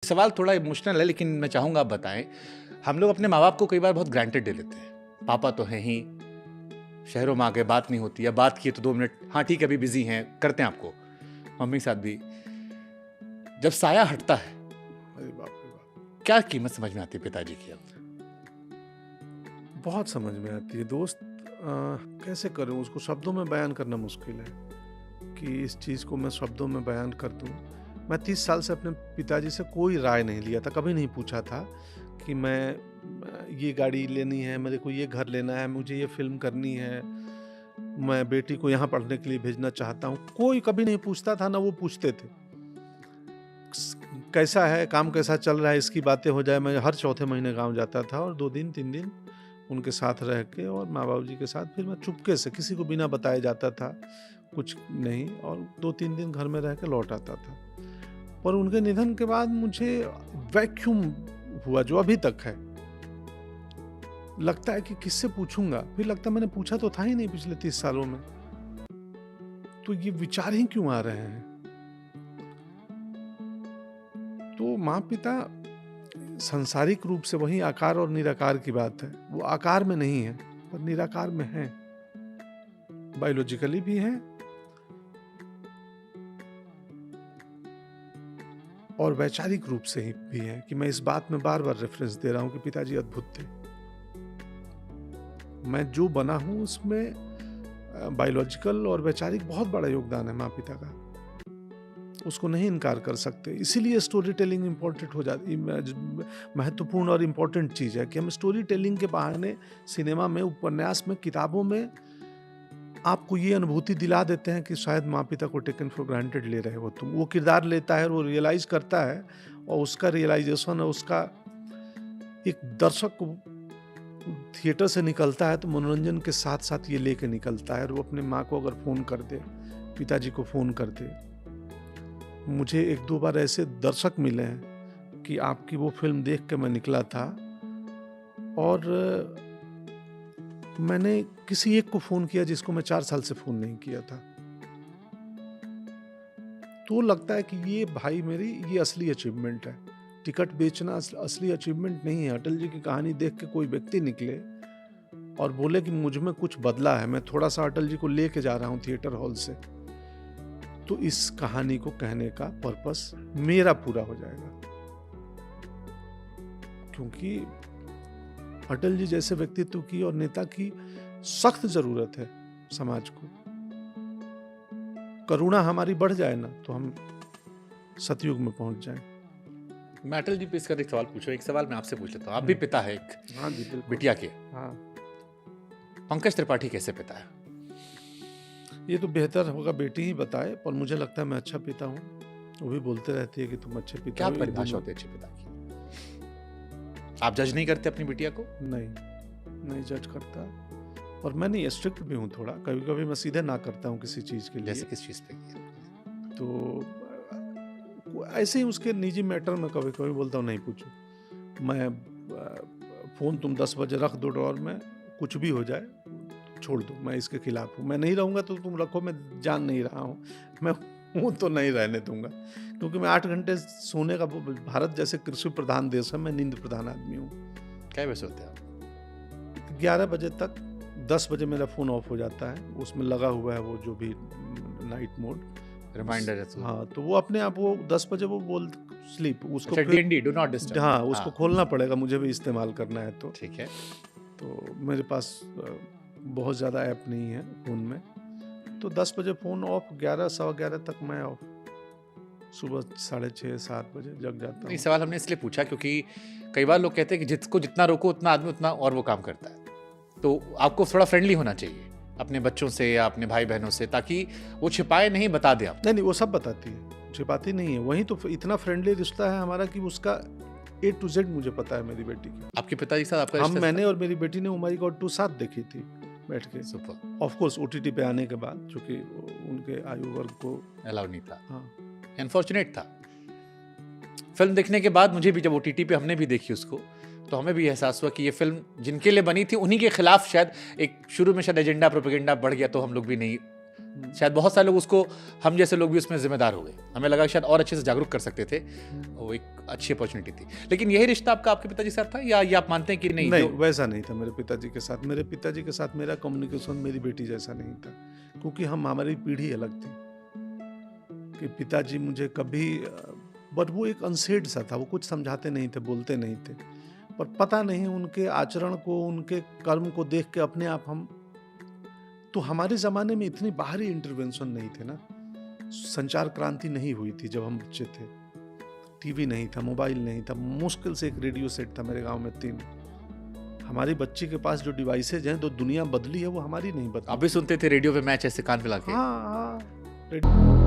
सवाल थोड़ा इमोशनल है, लेकिन मैं चाहूँगा आप बताएं। हम लोग अपने माँ बाप को कई बार बहुत ग्रांटेड ले लेते हैं। पापा तो हैं ही, शहरों में आ गए, बात नहीं होती, या बात की तो 2 मिनट, हाँ ठीक है अभी बिजी हैं, करते हैं आपको। मम्मी के साथ भी जब साया हटता है, अरे बाप रे बाप, क्या कीमत समझ में आती है पिताजी की? अब बहुत समझ में आती है दोस्त। कैसे करूं, उसको शब्दों में बयान करना मुश्किल है कि इस चीज़ को मैं शब्दों में बयान कर दूं। मैं 30 साल से अपने पिताजी से कोई राय नहीं लिया था, कभी नहीं पूछा था कि मैं ये गाड़ी लेनी है, मेरे को ये घर लेना है, मुझे ये फिल्म करनी है, मैं बेटी को यहाँ पढ़ने के लिए भेजना चाहता हूँ। कोई कभी नहीं पूछता था, ना वो पूछते थे। कैसा है, काम कैसा चल रहा है, इसकी बातें हो जाए। मैं हर चौथे महीने गाँव जाता था और 2 दिन 3 दिन उनके साथ रह के और माँ बाबू जी के साथ फिर मैं चुपके से, किसी को बिना बताए जाता था, कुछ नहीं, और 2-3 दिन घर में रह के लौट आता था। पर उनके निधन के बाद मुझे वैक्यूम हुआ जो अभी तक है। लगता है कि किससे पूछूंगा, फिर लगता है मैंने पूछा तो था ही नहीं पिछले 30 सालों में, तो ये विचार ही क्यों आ रहे हैं। तो माँ पिता सांसारिक रूप से वही आकार और निराकार की बात है, वो आकार में नहीं है पर निराकार में है, बायोलॉजिकली भी है और वैचारिक रूप से ही भी है। कि मैं इस बात में बार बार रेफरेंस दे रहा हूं कि पिताजी अद्भुत थे। मैं जो बना हूं उसमें बायोलॉजिकल और वैचारिक बहुत बड़ा योगदान है माँ पिता का, उसको नहीं इनकार कर सकते। इसीलिए स्टोरी टेलिंग इम्पोर्टेंट हो जाती, महत्वपूर्ण और इम्पोर्टेंट चीज़ है कि हम स्टोरी टेलिंग के बहाने सिनेमा में, उपन्यास में, किताबों में आपको ये अनुभूति दिला देते हैं कि शायद माँ पिता को टेकन फॉर ग्रांटेड ले रहे हो तुम। वो किरदार लेता है, वो रियलाइज करता है और उसका रियलाइजेशन, उसका एक दर्शक को थिएटर से निकलता है तो मनोरंजन के साथ साथ ये लेके निकलता है। और वो अपने माँ को अगर फ़ोन कर दे, पिताजी को फ़ोन कर दे। मुझे 1-2 बार ऐसे दर्शक मिले हैं कि आपकी वो फिल्म देख के मैं निकला था और मैंने किसी एक को फ़ोन किया जिसको मैं 4 साल से फ़ोन नहीं किया था। तो लगता है कि ये भाई मेरी, ये असली अचीवमेंट है। टिकट बेचना असली अचीवमेंट नहीं है। अटल जी की कहानी देख के कोई व्यक्ति निकले और बोले कि मुझ में कुछ बदला है, मैं थोड़ा सा अटल जी को लेके जा रहा हूँ थिएटर हॉल से, तो इस कहानी को कहने का पर्पस मेरा पूरा हो जाएगा। क्योंकि अटल जी जैसे व्यक्तित्व की और नेता की सख्त जरूरत है समाज को। करुणा हमारी बढ़ जाए ना तो हम सतयुग में पहुंच जाएं। मैं अटल जी पे इसका एक सवाल पूछूं, एक सवाल मैं आपसे पूछ लेता हूँ। आप भी पिता है एक, हाँ जी बिल्कुल, बिटिया के। हाँ। पंकज त्रिपाठी कैसे पिता है? ये तो बेहतर होगा बेटी ही बताए, पर मुझे लगता है मैं अच्छा पिता हूँ। वो भी बोलते रहती है कि तुम अच्छे पिता क्या हो। परिभाषा होती है अच्छे पिता की? आप जज नहीं करते अपनी बिटिया को? नहीं जज करता, और मैं नहीं, स्ट्रिक्ट भी हूँ थोड़ा। कभी कभी मैं सीधे ना करता हूँ किसी चीज़ के लिए। जैसे किस चीज पे? तो ऐसे ही उसके निजी मैटर में कभी कभी बोलता हूँ नहीं पूछो। मैं फ़ोन तुम 10 बजे रख दो ड्रॉअर में, कुछ भी हो जाए छोड़ दो, मैं इसके खिलाफ हूँ। मैं नहीं रहूँगा तो तुम रखो, मैं जान नहीं रहा हूँ, मैं हूँ तो नहीं रहने दूंगा। क्योंकि मैं 8 घंटे सोने का, भारत जैसे कृषि प्रधान देश है, मैं नींद प्रधान आदमी हूँ। क्या वैसे होते हैं आप? 11 बजे तक, 10 बजे मेरा फ़ोन ऑफ हो जाता है, उसमें लगा हुआ है वो जो भी नाइट मोड रिमाइंडर है तो? हाँ, तो वो अपने आप, वो 10 बजे वो बोल स्लीप, उसको अच्छा, DND, डू नॉट डिस्टर्ब। हाँ, उसको खोलना पड़ेगा, मुझे भी इस्तेमाल करना है तो। ठीक है। तो मेरे पास बहुत ज़्यादा ऐप नहीं है फ़ोन में, तो 10 बजे फ़ोन ऑफ, 11 सवा 11 तक मैं ऑफ। सुबह 6:30-7 बजे जग जाता हूँ। नहीं, सवाल हमने इसलिए पूछा क्योंकि कई बार लोग कहते हैं कि जिसको जितना रोको उतना आदमी उतना और वो काम करता है। तो आपको थोड़ा फ्रेंडली होना चाहिए अपने बच्चों से या अपने भाई बहनों से, ताकि वो छिपाए नहीं, बता दे आप। नहीं, वो सब बताती है, छिपाती नहीं है। वही तो इतना फ्रेंडली रिश्ता है हमारा कि उसका A to Z मुझे पता है मेरी बेटी की। आपके पिताजी के साथ आपका रिश्ता? मैंने और मेरी बेटी ने ओ माय गॉड 2 साथ देखी थी बैठ के। सुपर। ऑफ कोर्स OTT पे आने के बाद, चूंकि उनके आयु वर्ग को अलाउ नहीं था। हाँ, अनफॉर्चुनेट था। फिल्म देखने के बाद मुझे भी, जब OTT पे हमने भी देखी उसको, तो हमें भी एहसास हुआ कि ये फिल्म जिनके लिए बनी थी उन्हीं के खिलाफ शायद एक शुरू में शायद एजेंडा, प्रोपेगेंडा बढ़ गया, तो हम लोग भी नहीं शायद बहुत सारे लोग उसको, हम जैसे लोग भी उसमें जिम्मेदार हो गए, हमें लगा शायद और अच्छे से जागरूक कर सकते थे, वो एक अच्छी अपॉर्चुनिटी थी। लेकिन यही रिश्ता आपका आपके पिताजी के साथ था, या ये आप मानते हैं कि नहीं? नहीं, वैसा नहीं था मेरे पिताजी के साथ। मेरे पिताजी के साथ मेरा कम्युनिकेशन मेरी बेटी जैसा नहीं था, क्योंकि हमारी पीढ़ी अलग थी। कि पिताजी मुझे कभी, बट वो एक अनसेड सा था, वो कुछ समझाते नहीं थे, बोलते नहीं थे, पर पता नहीं उनके आचरण को, उनके कर्म को देख के अपने आप हम, तो हमारे ज़माने में इतनी बाहरी इंटरवेंशन नहीं थे ना, संचार क्रांति नहीं हुई थी जब हम बच्चे थे, टीवी नहीं था, मोबाइल नहीं था, मुश्किल से एक रेडियो सेट था मेरे गांव में 3। हमारी बच्ची के पास जो डिवाइसेज हैं, जो दुनिया बदली है वो हमारी नहीं बदली। आप भी सुनते थे रेडियो पे मैच ऐसे कान पे लाके? हाँ हाँ, रेडियो